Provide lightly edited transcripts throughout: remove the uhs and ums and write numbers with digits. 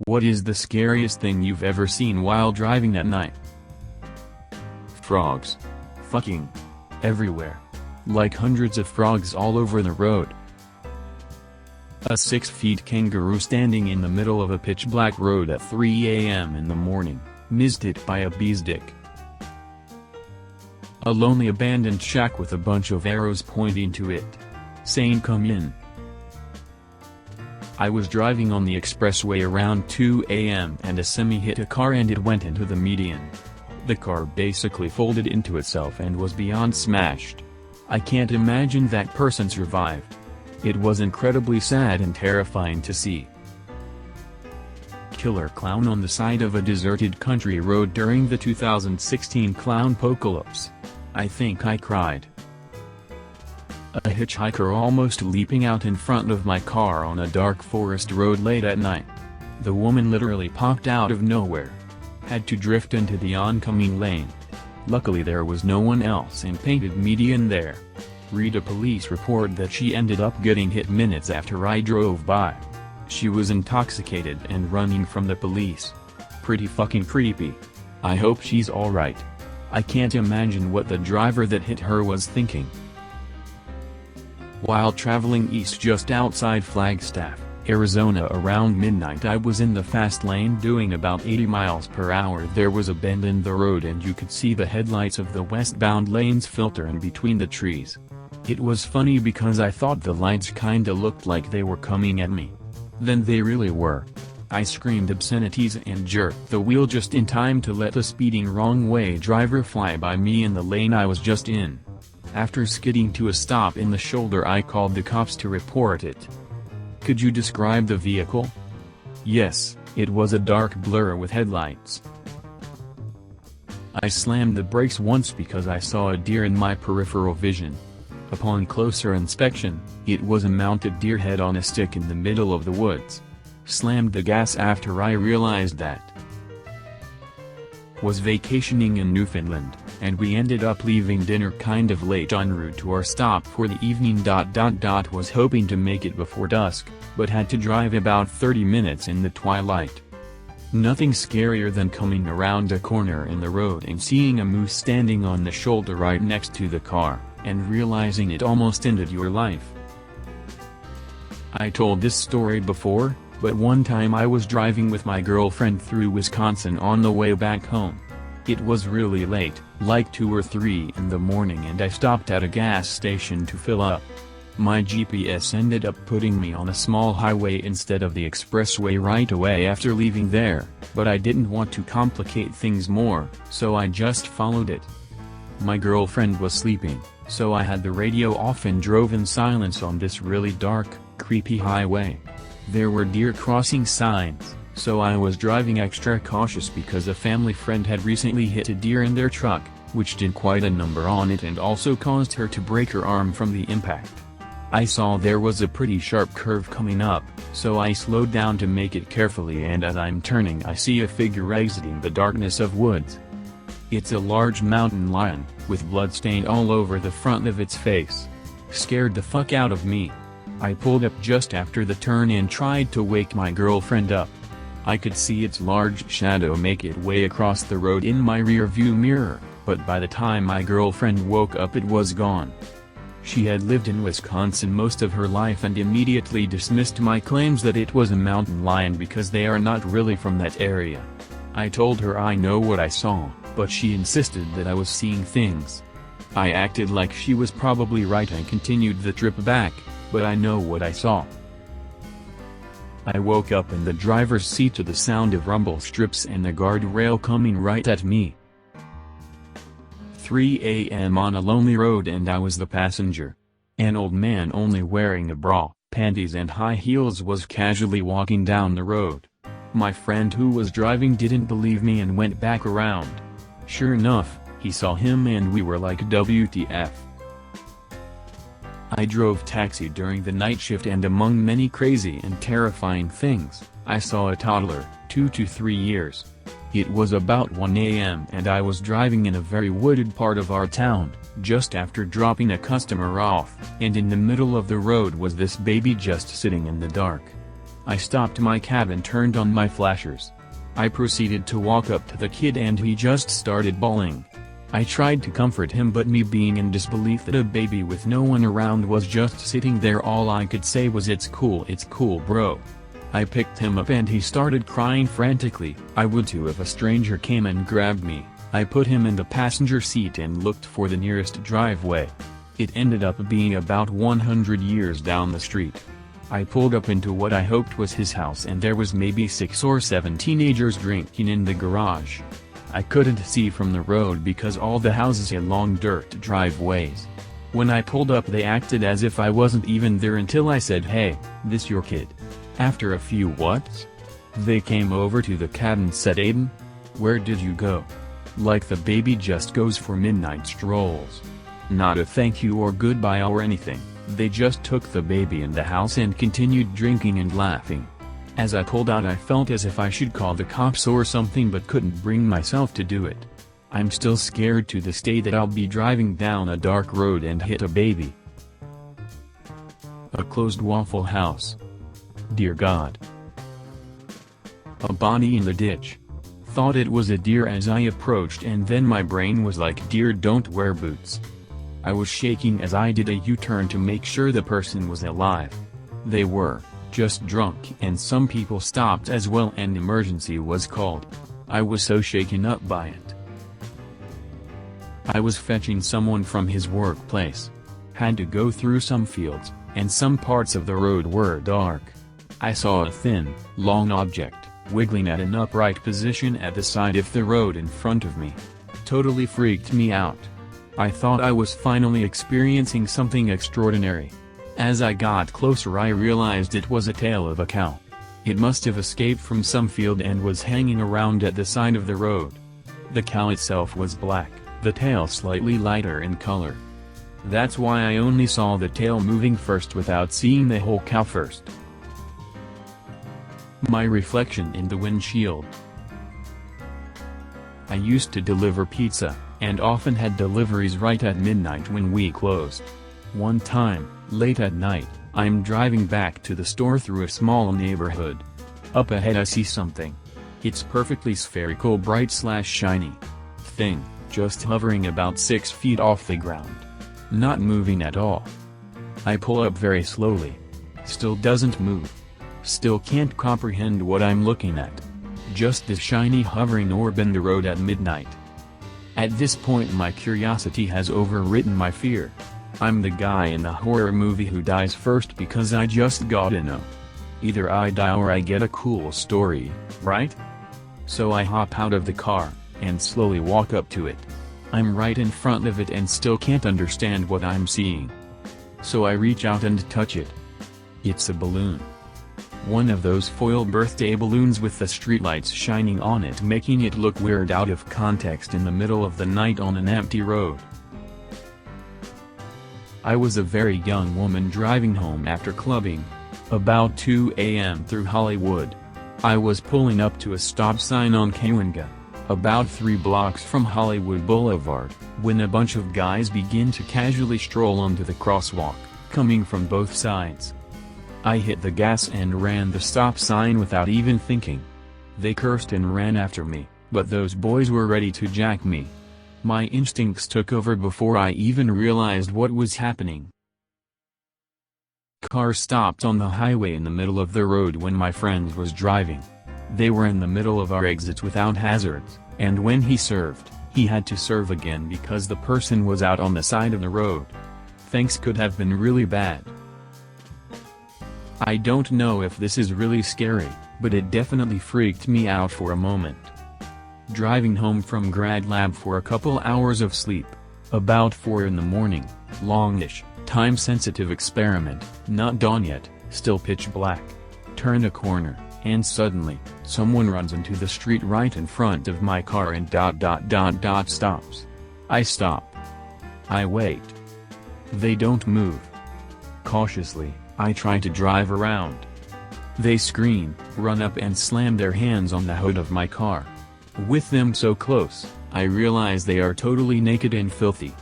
What is the scariest thing you've ever seen while driving at night? Frogs. Fucking everywhere. Like hundreds of frogs all over the road. A 6-foot kangaroo standing in the middle of a pitch-black road at 3 a.m. in the morning, missed hit by a bee's dick. A lonely abandoned shack with a bunch of arrows pointing to it, saying come in. I was driving on the expressway around 2 a.m. and a semi hit a car and it went into the median. The car basically folded into itself and was beyond smashed. I can't imagine that person survived. It was incredibly sad and terrifying to see. Killer clown on the side of a deserted country road during the 2016 clownpocalypse. I think I cried. A hitchhiker almost leaping out in front of my car on a dark forest road late at night. The woman literally popped out of nowhere. Had to drift into the oncoming lane. Luckily there was no one else in painted median there. Read a police report that she ended up getting hit minutes after I drove by. She was intoxicated and running from the police. Pretty fucking creepy. I hope she's alright. I can't imagine what the driver that hit her was thinking. While traveling east just outside Flagstaff, Arizona around midnight I was in the fast lane doing about 80 miles per hour. There was a bend in the road and you could see the headlights of the westbound lanes filter in between the trees. It was funny because I thought the lights kinda looked like they were coming at me. Then they really were. I screamed obscenities and jerked the wheel just in time to let the speeding wrong-way driver fly by me in the lane I was just in. After skidding to a stop in the shoulder I called the cops to report it. Could you describe the vehicle? Yes, it was a dark blur with headlights. I slammed the brakes once because I saw a deer in my peripheral vision. Upon closer inspection, it was a mounted deer head on a stick in the middle of the woods. Slammed the gas after I realized that. Was vacationing in Newfoundland, and we ended up leaving dinner kind of late en route to our stop for the evening. Was hoping to make it before dusk, but had to drive about 30 minutes in the twilight. Nothing scarier than coming around a corner in the road and seeing a moose standing on the shoulder right next to the car, and realizing it almost ended your life. I told this story before, but one time I was driving with my girlfriend through Wisconsin on the way back home. It was really late, like 2 or 3 in the morning, and I stopped at a gas station to fill up. My GPS ended up putting me on a small highway instead of the expressway right away after leaving there, but I didn't want to complicate things more, so I just followed it. My girlfriend was sleeping, so I had the radio off and drove in silence on this really dark, creepy highway. There were deer crossing signs, so I was driving extra cautious because a family friend had recently hit a deer in their truck, which did quite a number on it and also caused her to break her arm from the impact. I saw there was a pretty sharp curve coming up, so I slowed down to make it carefully, and as I'm turning I see a figure exiting the darkness of woods. It's a large mountain lion, with blood stained all over the front of its face. Scared the fuck out of me. I pulled up just after the turn and tried to wake my girlfriend up. I could see its large shadow make its way across the road in my rearview mirror, but by the time my girlfriend woke up it was gone. She had lived in Wisconsin most of her life and immediately dismissed my claims that it was a mountain lion because they are not really from that area. I told her I know what I saw, but she insisted that I was seeing things. I acted like she was probably right and continued the trip back, but I know what I saw. I woke up in the driver's seat to the sound of rumble strips and the guardrail coming right at me. 3 a.m. on a lonely road and I was the passenger. An old man only wearing a bra, panties and high heels was casually walking down the road. My friend who was driving didn't believe me and went back around. Sure enough, he saw him and we were like WTF. I drove taxi during the night shift and among many crazy and terrifying things, I saw a toddler, 2 to 3 years. It was about 1 a.m. and I was driving in a very wooded part of our town, just after dropping a customer off, and in the middle of the road was this baby just sitting in the dark. I stopped my cab and turned on my flashers. I proceeded to walk up to the kid and he just started bawling. I tried to comfort him, but me being in disbelief that a baby with no one around was just sitting there, all I could say was, it's cool bro." I picked him up and he started crying frantically. I would too if a stranger came and grabbed me. I put him in the passenger seat and looked for the nearest driveway. It ended up being about 100 years down the street. I pulled up into what I hoped was his house and there was maybe 6 or 7 teenagers drinking in the garage. I couldn't see from the road because all the houses had long dirt driveways. When I pulled up they acted as if I wasn't even there until I said, "Hey, this your kid?" After a few whats? They came over to the cab and said, "Aiden? Where did you go?" Like the baby just goes for midnight strolls. Not a thank you or goodbye or anything, they just took the baby in the house and continued drinking and laughing. As I pulled out I felt as if I should call the cops or something, but couldn't bring myself to do it. I'm still scared to this day that I'll be driving down a dark road and hit a baby. A closed Waffle House. Dear God. A body in the ditch. Thought it was a deer as I approached, and then my brain was like, "Deer don't wear boots." I was shaking as I did a U-turn to make sure the person was alive. They were, just drunk, and some people stopped as well and emergency was called. I was so shaken up by it. I was fetching someone from his workplace. Had to go through some fields, and some parts of the road were dark. I saw a thin, long object, wiggling at an upright position at the side of the road in front of me. Totally freaked me out. I thought I was finally experiencing something extraordinary. As I got closer I realized it was a tail of a cow. It must have escaped from some field and was hanging around at the side of the road. The cow itself was black, the tail slightly lighter in color. That's why I only saw the tail moving first without seeing the whole cow first. My reflection in the windshield. I used to deliver pizza, and often had deliveries right at midnight when we closed. One time, late at night, I'm driving back to the store through a small neighborhood. Up ahead I see something. It's perfectly spherical, bright/shiny thing, just hovering about 6 feet off the ground. Not moving at all. I pull up very slowly. Still doesn't move. Still can't comprehend what I'm looking at. Just this shiny hovering orb in the road at midnight. At this point my curiosity has overwritten my fear. I'm the guy in the horror movie who dies first because I just gotta know. Either I die or I get a cool story, right? So I hop out of the car, and slowly walk up to it. I'm right in front of it and still can't understand what I'm seeing. So I reach out and touch it. It's a balloon. One of those foil birthday balloons with the streetlights shining on it, making it look weird out of context in the middle of the night on an empty road. I was a very young woman driving home after clubbing. About 2 a.m. through Hollywood. I was pulling up to a stop sign on Cahuenga, about 3 blocks from Hollywood Boulevard, when a bunch of guys begin to casually stroll onto the crosswalk, coming from both sides. I hit the gas and ran the stop sign without even thinking. They cursed and ran after me, but those boys were ready to jack me. My instincts took over before I even realized what was happening. Car stopped on the highway in the middle of the road when my friend was driving. They were in the middle of our exits without hazards, and when he served, he had to serve again because the person was out on the side of the road. Things could have been really bad. I don't know if this is really scary, but it definitely freaked me out for a moment. Driving home from grad lab for a couple hours of sleep. About 4 in the morning, longish, time-sensitive experiment, not dawn yet, still pitch black. Turn a corner, and suddenly, someone runs into the street right in front of my car and stops. I stop. I wait. They don't move. Cautiously, I try to drive around. They scream, run up and slam their hands on the hood of my car. With them so close, I realize they are totally naked and filthy.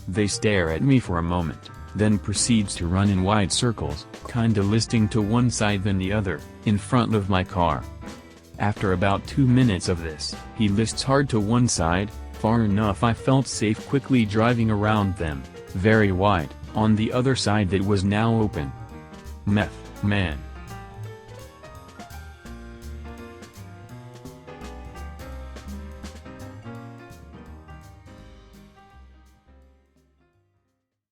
They stare at me for a moment, then proceeds to run in wide circles, kinda listing to one side then the other, in front of my car. After about 2 minutes of this, he lists hard to one side, far enough I felt safe quickly driving around them, very wide, on the other side that was now open. Meth, man.